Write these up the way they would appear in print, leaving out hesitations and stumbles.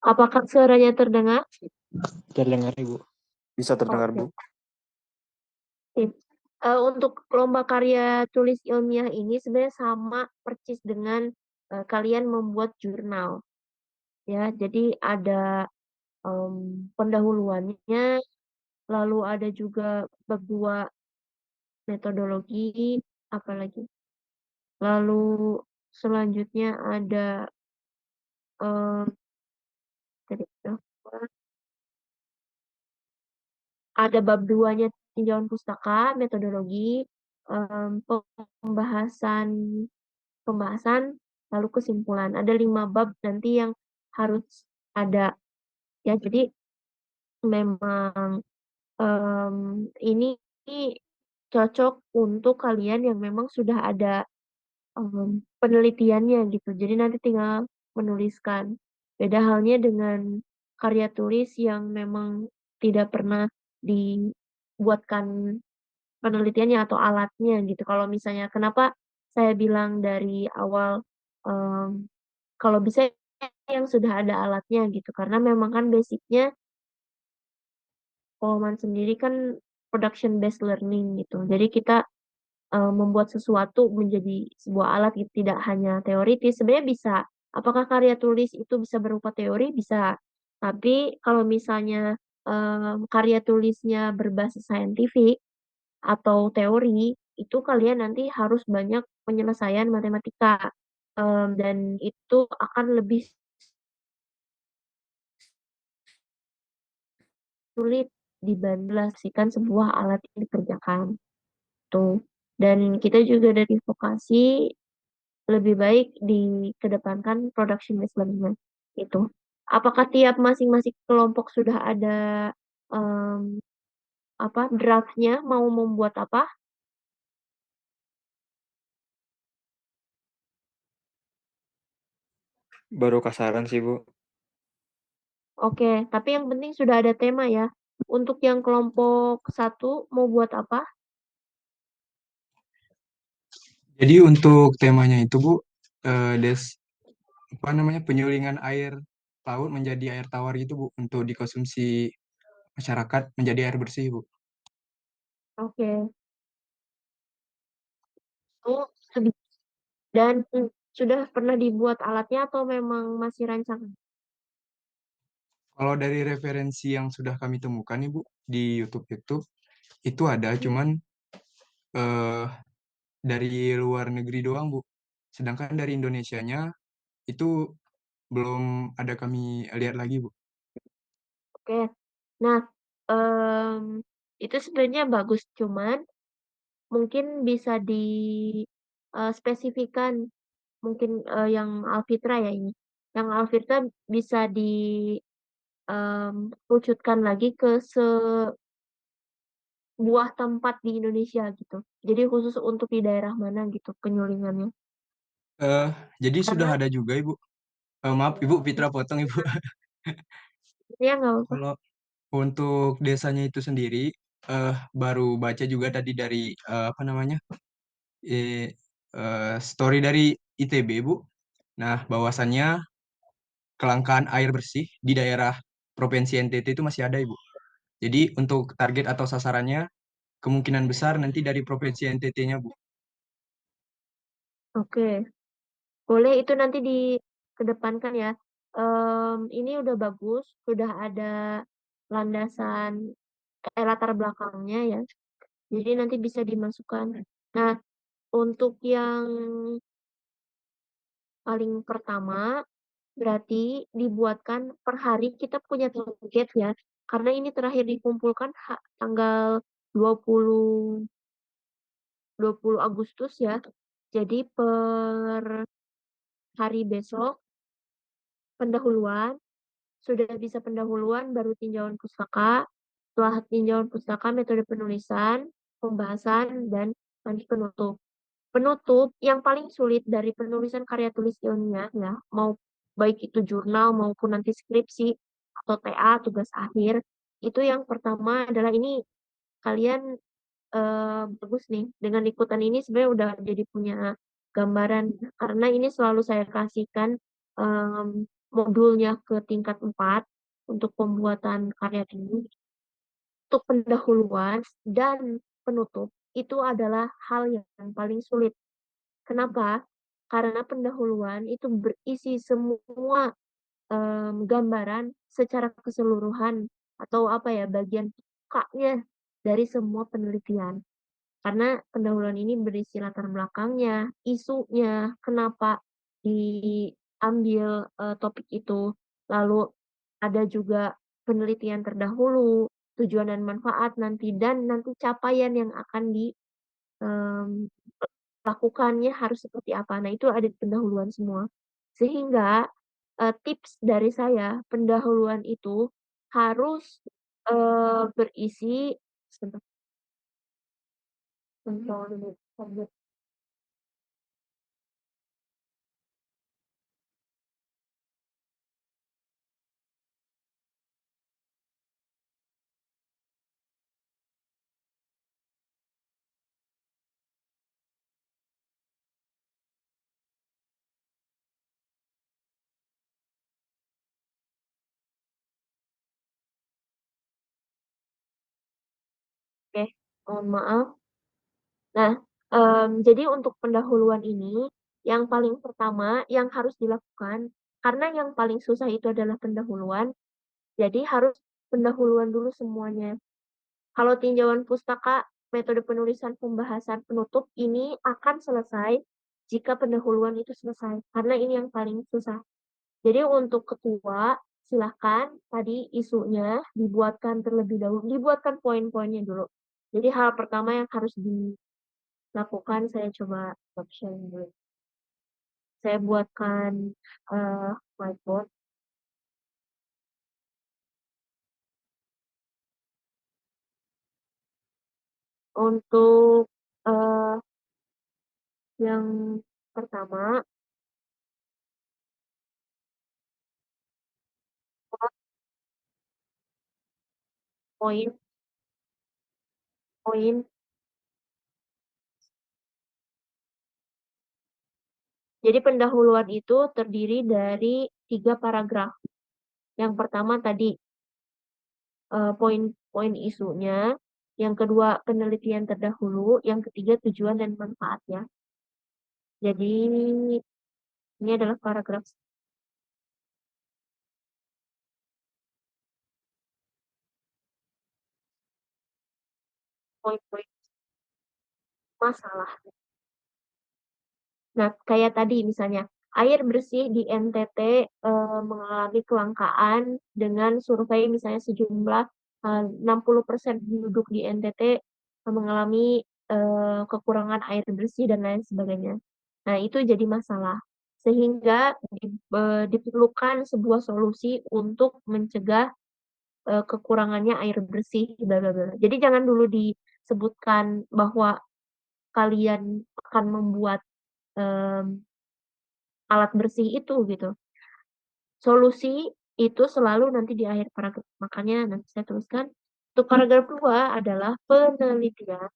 Apakah suaranya terdengar? Terdengar Ibu. Bisa terdengar Oke. Bu. Sip. Untuk lomba karya tulis ilmiah ini sebenarnya sama persis dengan kalian membuat jurnal, ya. Jadi ada em, pendahuluannya, lalu ada juga bab 2 metodologi, apalagi. Lalu selanjutnya ada em, tadi apa? Ada bab 2-nya tinjauan pustaka, metodologi, pembahasan pembahasan, lalu kesimpulan. Ada 5 bab nanti yang harus ada, ya. Jadi memang em, ini cocok untuk kalian yang memang sudah ada penelitiannya gitu. Jadi nanti tinggal menuliskan. Beda halnya dengan karya tulis yang memang tidak pernah dibuatkan penelitiannya atau alatnya gitu. Kalau misalnya kenapa saya bilang dari awal em, kalau bisa yang sudah ada alatnya gitu, karena memang kan basicnya Polman sendiri kan production based learning gitu. Jadi kita membuat sesuatu menjadi sebuah alat gitu, tidak hanya teoritis. Sebenarnya bisa. Apakah karya tulis itu bisa berupa teori? Bisa. Tapi kalau misalnya karya tulisnya berbasis saintifik atau teori, itu kalian nanti harus banyak penyelesaian matematika. Dan itu akan lebih sulit dibandingkan sebuah alat yang dikerjakan. Tuh. Dan kita juga dari vokasi lebih baik dikedepankan production based learning itu. Apakah tiap masing-masing kelompok sudah ada em, apa draftnya mau membuat apa? Baru kasaran sih Bu. Oke, tapi yang penting sudah ada tema ya. Untuk yang kelompok 1 mau buat apa? Jadi untuk temanya itu Bu, des apa namanya penyulingan air laut menjadi air tawar gitu Bu untuk dikonsumsi masyarakat menjadi air bersih Bu. Oke. Oh, dan sudah pernah dibuat alatnya atau memang masih rancangan? Kalau dari referensi yang sudah kami temukan nih Bu di YouTube itu ada cuman eh, dari luar negeri doang Bu. Sedangkan dari Indonesianya itu belum ada kami lihat lagi Bu. Oke. Nah, em, itu sebenarnya bagus, cuman mungkin bisa spesifikan mungkin yang Alfitra ya ini. Yang Alfitra bisa wujudkan lagi ke sebuah tempat di Indonesia gitu. Jadi khusus untuk di daerah mana gitu penyulingannya. Eh, jadi sudah Karena ada juga Ibu. Maaf Ibu Fitra potong Ibu. ya nggak apa-apa. Kalau untuk desanya itu sendiri baru baca juga tadi dari apa namanya? eh, story dari ITB Bu. Nah, bahwasannya kelangkaan air bersih di daerah Provinsi NTT itu masih ada Ibu. Jadi untuk target atau sasarannya kemungkinan besar nanti dari Provinsi NTT-nya Bu. Oke, boleh itu nanti dikedepankan ya. Ini udah bagus, sudah ada landasan latar belakangnya ya. Jadi nanti bisa dimasukkan. Nah, untuk yang paling pertama berarti dibuatkan per hari kita punya target ya. Karena ini terakhir dikumpulkan tanggal 20 20 Agustus ya. Jadi per hari besok pendahuluan, sudah bisa pendahuluan baru tinjauan pustaka. Setelah tinjauan pustaka metode penulisan, pembahasan dan nanti penutup. Penutup yang paling sulit dari penulisan karya tulis ilmiah ya, mau baik itu jurnal maupun nanti skripsi atau TA tugas akhir, itu yang pertama adalah ini kalian bagus nih dengan ikutan ini sebenarnya udah jadi punya gambaran karena ini selalu saya kasihkan modulnya ke tingkat 4 untuk pembuatan karya ini, untuk pendahuluan dan penutup itu adalah hal yang paling sulit. Kenapa? Karena pendahuluan itu berisi semua gambaran secara keseluruhan atau apa ya, bagian pokoknya dari semua penelitian. Karena pendahuluan ini berisi latar belakangnya, isunya, kenapa diambil topik itu. Lalu ada juga penelitian terdahulu, tujuan dan manfaat nanti, dan nanti capaian yang akan dilakukannya harus seperti apa. Nah, itu ada di pendahuluan semua. Sehingga tips dari saya, pendahuluan itu harus berisi sebentar, sebentar. Oke, mohon maaf. Nah, jadi untuk pendahuluan ini, yang paling pertama yang harus dilakukan, karena yang paling susah itu adalah pendahuluan, jadi harus pendahuluan dulu semuanya. Kalau tinjauan pustaka, metode penulisan pembahasan penutup ini akan selesai jika pendahuluan itu selesai, karena ini yang paling susah. Jadi untuk ketua, silahkan tadi isunya dibuatkan terlebih dahulu, dibuatkan poin-poinnya dulu. Jadi hal pertama yang harus dilakukan, saya coba option dulu. Saya buatkan whiteboard untuk eh, yang pertama, poin-poin. Jadi pendahuluan itu terdiri dari 3 paragraf. Yang pertama tadi poin-poin isunya, yang kedua penelitian terdahulu, yang ketiga tujuan dan manfaatnya. Jadi ini adalah paragraf poin-poin masalah. Nah, kayak tadi misalnya, air bersih di NTT mengalami kelangkaan dengan survei misalnya sejumlah 60% penduduk di NTT mengalami kekurangan air bersih dan lain sebagainya. Nah, itu jadi masalah. Sehingga diperlukan sebuah solusi untuk mencegah kekurangannya air bersih, bla bla bla. Jadi jangan dulu disebutkan bahwa kalian akan membuat em, alat bersih itu gitu. Solusi itu selalu nanti di akhir paragraf. Makanya nanti saya tuliskan untuk paragraf 2 adalah penelitian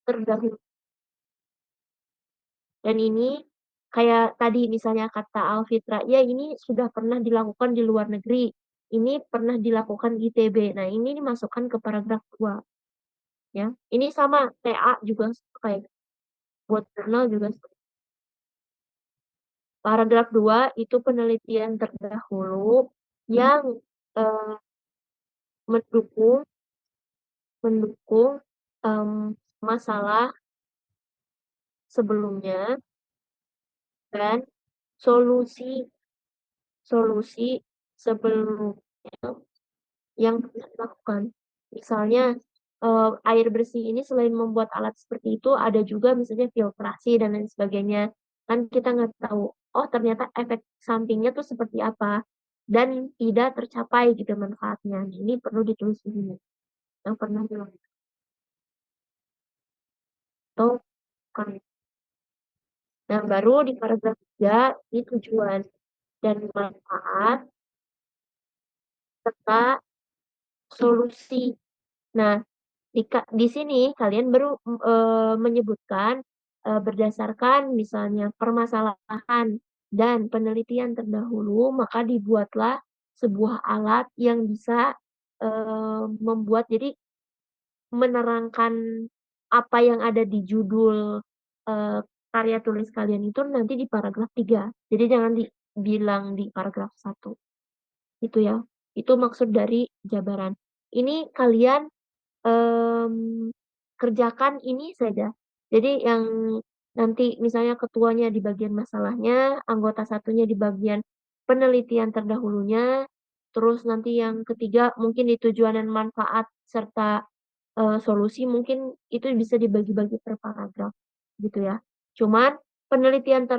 terdahulu. Dan ini kayak tadi misalnya kata Alfitra, ya ini sudah pernah dilakukan di luar negeri. Ini pernah dilakukan di ITB. Nah, ini dimasukkan ke paragraf 2 ya. Ini sama TA juga kayak buat jurnal juga. Paragraf 2 itu penelitian terdahulu yang eh, mendukung mendukung masalah sebelumnya dan solusi solusi sebelumnya yang bisa dilakukan. Misalnya air bersih ini selain membuat alat seperti itu ada juga misalnya filtrasi dan lain sebagainya. Kan kita nggak tahu, oh ternyata efek sampingnya tuh seperti apa dan tidak tercapai gitu manfaatnya. Nah, ini perlu ditulis dulu yang pernah dilakukan. Atau kan. Nah, baru di paragraf 3 ini tujuan dan manfaat serta solusi. Nah, di sini kalian baru menyebutkan berdasarkan misalnya permasalahan dan penelitian terdahulu, maka dibuatlah sebuah alat yang bisa membuat, jadi menerangkan apa yang ada di judul eh, karya tulis kalian itu nanti di paragraf 3. Jadi jangan dibilang di paragraf 1. Itu ya. Itu maksud dari jabaran. Ini kalian em, kerjakan ini saja. Jadi yang nanti misalnya ketuanya di bagian masalahnya, anggota satunya di bagian penelitian terdahulunya, terus nanti yang ketiga mungkin di tujuan dan manfaat serta solusi, mungkin itu bisa dibagi-bagi per paragraf gitu ya. Cuman penelitian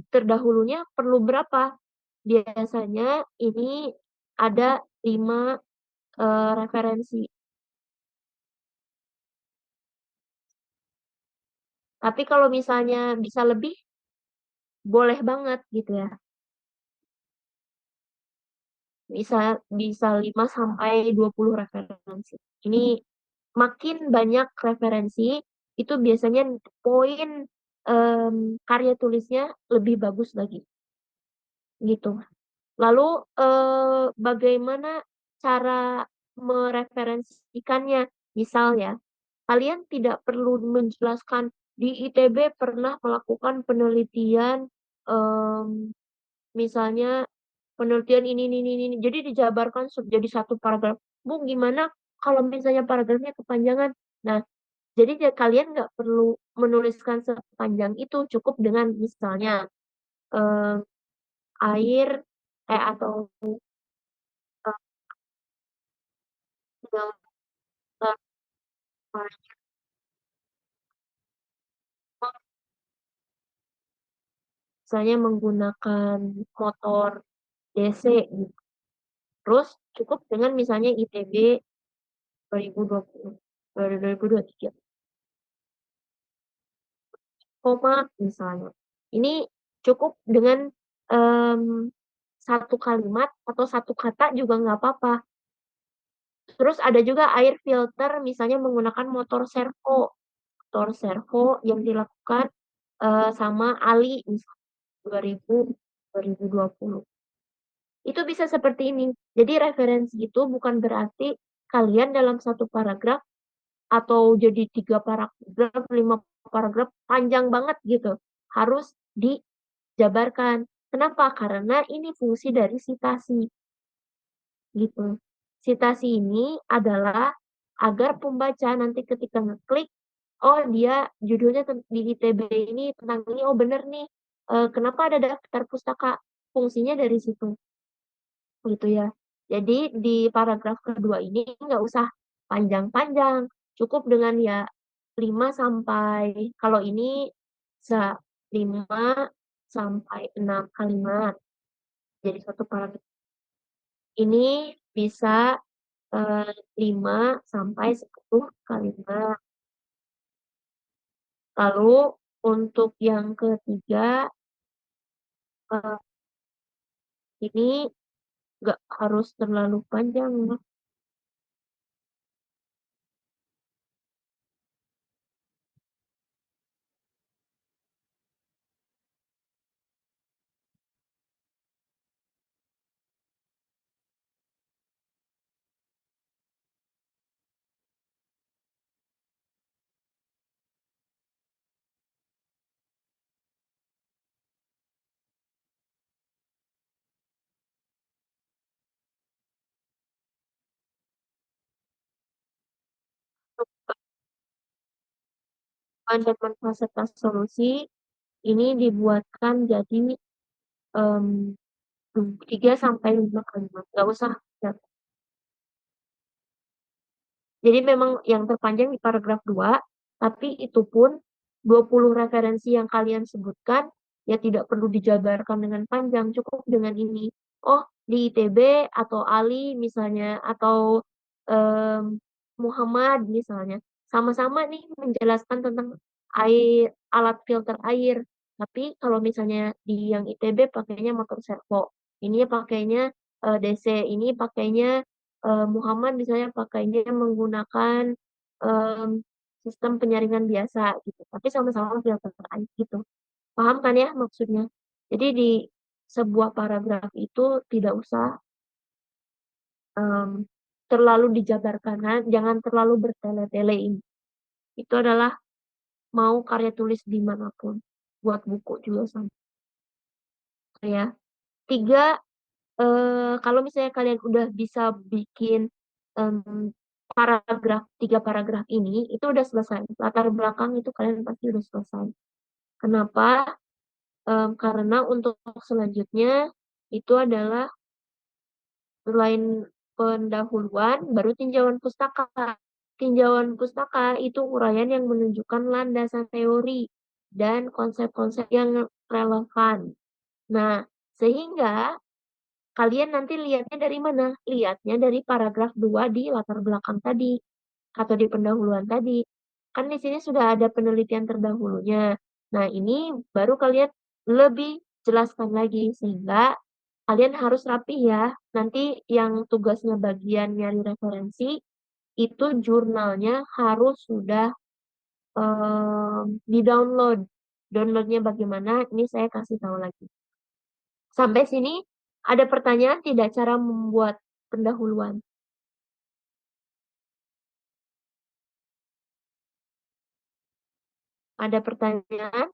terdahulunya perlu berapa? Biasanya ini ada 5 referensi. Tapi kalau misalnya bisa lebih, boleh banget gitu ya. Bisa bisa 5 sampai 20 referensi. Ini makin banyak referensi, itu biasanya poin karya tulisnya lebih bagus lagi gitu. Lalu bagaimana cara mereferensikannya? Misal ya, kalian tidak perlu menjelaskan di ITB pernah melakukan penelitian, em, misalnya penelitian ini. Jadi dijabarkan jadi satu paragraf. Bu, gimana kalau misalnya paragrafnya kepanjangan? Nah, jadi kalian nggak perlu menuliskan sepanjang itu, cukup dengan misalnya em, air atau yang misalnya menggunakan motor DC gitu. Terus cukup dengan misalnya ITB 2020, 2023, koma misalnya. Ini cukup dengan em, satu kalimat atau satu kata juga nggak apa-apa. Terus ada juga air filter misalnya menggunakan motor servo. Motor servo yang dilakukan sama Ali misalnya 2000, 2020. Itu bisa seperti ini. Jadi referensi itu bukan berarti kalian dalam satu paragraf atau jadi 3 paragraf, 5 paragraf, panjang banget gitu. Harus dijabarkan. Kenapa? Karena ini fungsi dari sitasi gitu. Sitasi ini adalah agar pembaca nanti ketika ngeklik, oh dia judulnya di ITB ini tentang ini, oh bener nih. Kenapa ada daftar pustaka? Fungsinya dari situ gitu ya. Jadi di paragraf kedua ini nggak usah panjang-panjang, cukup dengan ya 5 sampai, kalau ini bisa 5 sampai 6 kalimat. Jadi satu paragraf ini bisa 5 sampai 10 kalimat. Lalu untuk yang ketiga, eh, ini nggak harus terlalu panjang. Dan manfaat serta solusi ini dibuatkan jadi em, 3 sampai 5 kalimat. Nggak usah. Ya. Jadi memang yang terpanjang di paragraf 2, tapi itu pun 20 referensi yang kalian sebutkan, ya tidak perlu dijabarkan dengan panjang, cukup dengan ini. Oh, di ITB atau Ali misalnya, atau em, Muhammad misalnya, sama-sama nih menjelaskan tentang air, alat filter air. Tapi kalau misalnya di yang ITB pakainya motor servo, ini pakainya DC, ini pakainya Muhammad misalnya pakainya menggunakan em, sistem penyaringan biasa gitu. Tapi sama-sama filter air gitu. Paham kan ya maksudnya? Jadi di sebuah paragraf itu tidak usah em, terlalu dijabarkan, jangan terlalu bertele-tele ini. Itu adalah mau karya tulis dimanapun, buat buku juga sama ya. Tiga, kalau misalnya kalian udah bisa bikin em, tiga paragraf ini, itu udah selesai. Latar belakang itu kalian pasti udah selesai. Kenapa? Karena untuk selanjutnya itu adalah selain pendahuluan, baru tinjauan pustaka. Tinjauan pustaka itu uraian yang menunjukkan landasan teori dan konsep-konsep yang relevan. Nah, sehingga kalian nanti lihatnya dari mana? Lihatnya dari paragraf 2 di latar belakang tadi atau di pendahuluan tadi. Kan di sini sudah ada penelitian terdahulunya. Nah, ini baru kalian lebih jelaskan lagi sehingga kalian harus rapi ya. Nanti yang tugasnya bagian nyari referensi itu jurnalnya harus sudah di-download. Downloadnya bagaimana? Ini saya kasih tahu lagi. Sampai sini ada pertanyaan tidak cara membuat pendahuluan? Ada pertanyaan?